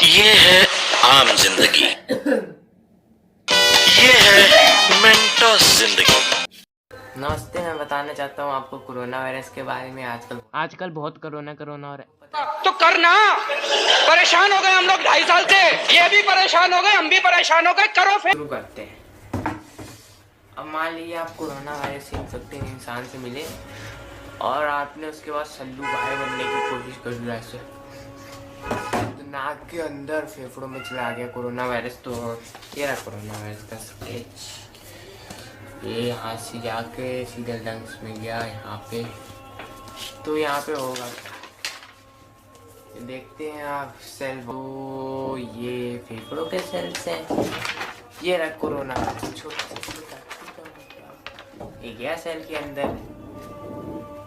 ये है आम जिंदगी, ये है मेंटोस जिंदगी। नमस्ते, मैं बताना चाहता हूँ आपको कोरोना वायरस के बारे में। आजकल बहुत कोरोना हो रहा है। तो करना, परेशान हो गए हम लोग 2.5 साल से, ये भी परेशान हो गए, हम भी परेशान हो गए, करो फिर। शुरू करते हैं। अब मान लीजिए आप कोरोना वायरस से इन्फेक्टेड इंसान से मिले और आपने उसके बाद सल्लू बाहर बनने की कोशिश कर दी, ऐसे तो नाक के अंदर फेफड़ों में चला गया कोरोना वायरस। तो ये रहा कोरोना वायरस का स्केच। ये यहाँ से जाके सीधे लंग्स में गया, यहाँ पे। तो यहाँ पे होगा, देखते हैं आप सेल। वो ये फेफड़ों के सेल्स हैं। ये रहा कोरोना छोटा ये गया सेल के अंदर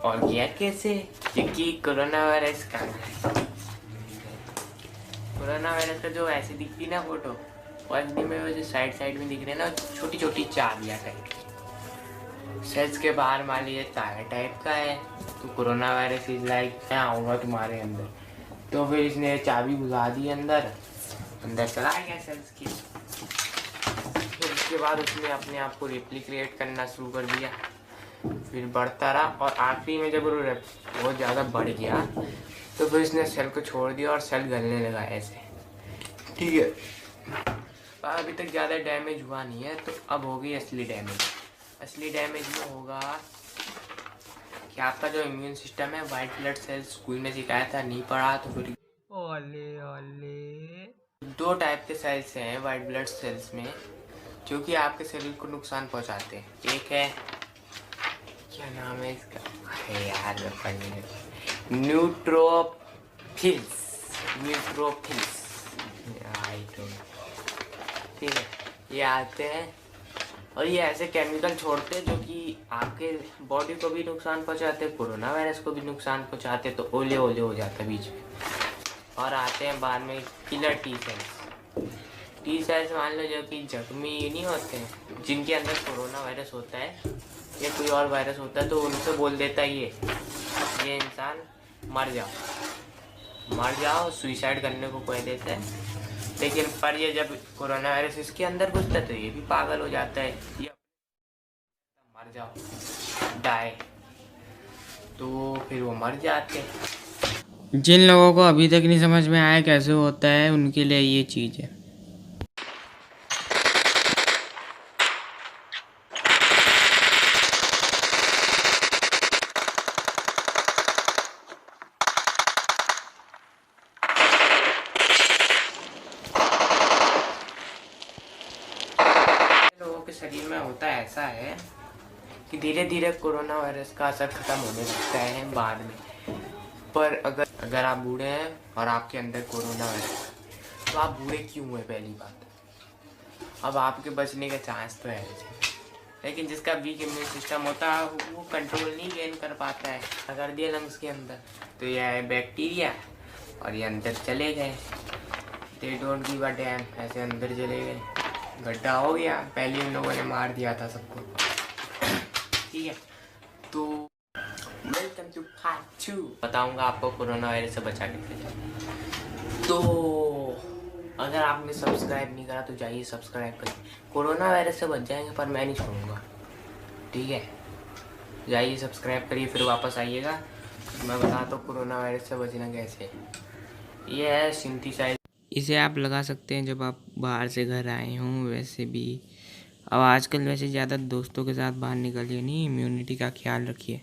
और गया कैसे, क्योंकि कोरोना वायरस का जो ऐसे दिखती ना फोटो, और में वैसे साइड में दिख रहे ना छोटी छोटी चाबियाँ टाइप सेल्स के बाहर। मान लीजिए तारा टाइप का है, तो कोरोना वायरस इज लाइक मैं आऊँगा तुम्हारे अंदर। तो फिर इसने चाबी घुसा दी अंदर चला गया सेल्स की। फिर उसके बाद उसने अपने आप को रेप्लिकेट करना शुरू कर दिया, फिर बढ़ता रहा और आखिरी में जब वो बहुत ज़्यादा बढ़ गया तो फिर इसने सेल को छोड़ दिया और सेल गलने लगा ऐसे। ठीक है, अभी तक ज़्यादा डैमेज हुआ नहीं है। तो अब होगी असली डैमेज में होगा कि आपका जो इम्यून सिस्टम है, वाइट ब्लड सेल्स स्कूल में सिखाया था, नहीं पढ़ा तो फिर दो टाइप के सेल्स हैं वाइट ब्लड सेल्स में जो कि आपके शरीर को नुकसान पहुंचाते हैं। एक है, क्या नाम है इसका, अरे यार न्यूट्रोफिल्स। ठीक है, ये आते हैं और ये ऐसे केमिकल छोड़ते हैं जो कि आपके बॉडी को भी नुकसान पहुंचाते, कोरोना वायरस को भी नुकसान पहुंचाते। तो ओले हो जाता है बीच में। और आते हैं बाद में किलर टी सेल्स मान लो जो कि जख्मी नहीं होते हैं, जिनके अंदर कोरोना वायरस होता है या कोई और वायरस होता है, तो उनसे बोल देता है ये इंसान मर जाओ, सुइसाइड करने को कह देता है। लेकिन पर ये जब कोरोना वायरस इसके अंदर घुसता है तो ये भी पागल हो जाता है, ये मर जाओ डाई, तो फिर वो मर जाते हैं। जिन लोगों को अभी तक नहीं समझ में आया कैसे होता है, उनके लिए ये चीज़ है। लोगों के शरीर में होता ऐसा है कि धीरे धीरे कोरोना वायरस का असर खत्म होने लगता है बाद में। पर अगर आप बूढ़े हैं और आपके अंदर कोरोना वायरस, तो आप बूढ़े क्यों हुए, पहली बात। अब आपके बचने का चांस तो है, लेकिन जिसका वीक इम्यून सिस्टम होता है वो कंट्रोल नहीं गेन कर पाता है। अगर दिया लंग्स के अंदर तो यह है बैक्टीरिया और ये अंदर चले गए, they don't give a dam, ऐसे अंदर चले गए, गड्ढा हो गया। पहले उन लोगों ने मार दिया था सबको। ठीक है, तो वेलकम टू पार्ट 2। बताऊंगा आपको कोरोना वायरस से बचा के। तो अगर आपने सब्सक्राइब नहीं करा तो जाइए सब्सक्राइब करिए। कोरोना वायरस से बच जाएंगे, पर मैं नहीं छोड़ूंगा। ठीक है, जाइए सब्सक्राइब करिए, फिर वापस आइएगा, मैं बताता हूँ कोरोना वायरस से बचना कैसे। ये है सिंथेसाइज, इसे आप लगा सकते हैं जब आप बाहर से घर आए हों। वैसे भी अब आजकल वैसे ज़्यादा दोस्तों के साथ बाहर निकलिए नहीं, इम्यूनिटी का ख्याल रखिए।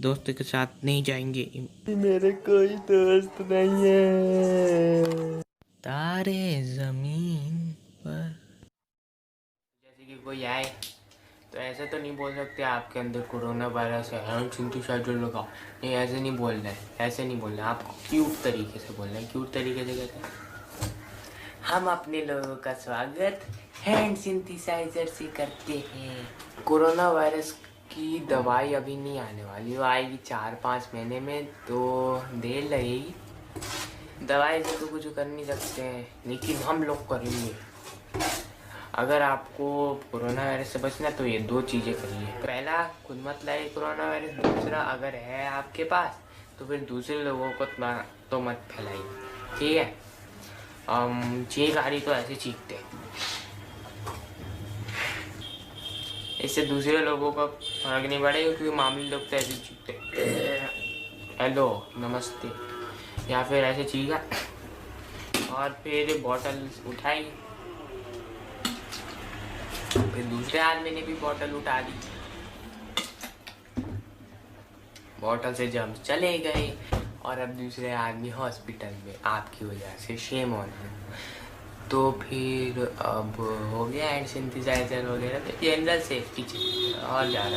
दोस्तों के साथ नहीं जाएंगे, मेरे कोई दोस्त नहीं है। तारे जमीन पर जैसे कि कोई आए तो ऐसे तो नहीं बोल सकते आपके अंदर कोरोना वायरस है, सिंथेसाइजर लगाओ। नहीं, ऐसे नहीं बोलना है, ऐसे नहीं बोलना है। आपको क्यूट तरीके से बोलना है। क्यूट तरीके से कहते हैं, हम अपने लोगों का स्वागत हैंड सिंथेसाइजर से करते हैं। कोरोना वायरस की दवाई अभी नहीं आने वाली, वो आएगी 4-5 महीने में, तो देर लगेगी। दवाई से तो कुछ कर नहीं सकते हैं, लेकिन हम लोग करेंगे। अगर आपको कोरोना वायरस से बचना तो ये 2 चीज़ें करिए। पहला, खुद मत लाइए कोरोना वायरस। दूसरा, अगर है आपके पास तो फिर दूसरे लोगों को तो मत फैलाइए। ठीक है, चीख आ रही तो ऐसे चीखते हैं। इससे दूसरे लोगों का फर्क नहीं पड़ेगा क्योंकि मामूली लोग तो ऐसे चीखते हेलो नमस्ते या फिर ऐसे चीखा और फिर बॉटल उठाई, फिर दूसरे आदमी ने भी बॉटल उठा दी, बॉटल से जंप चले गए और अब दूसरे आदमी हॉस्पिटल में आपकी वजह से, शेम ऑन यू। तो फिर अब हो गया हैंड सिंथेसाइजर वगैरह, तो जनरल सेफ्टी चाहिए और ज़्यादा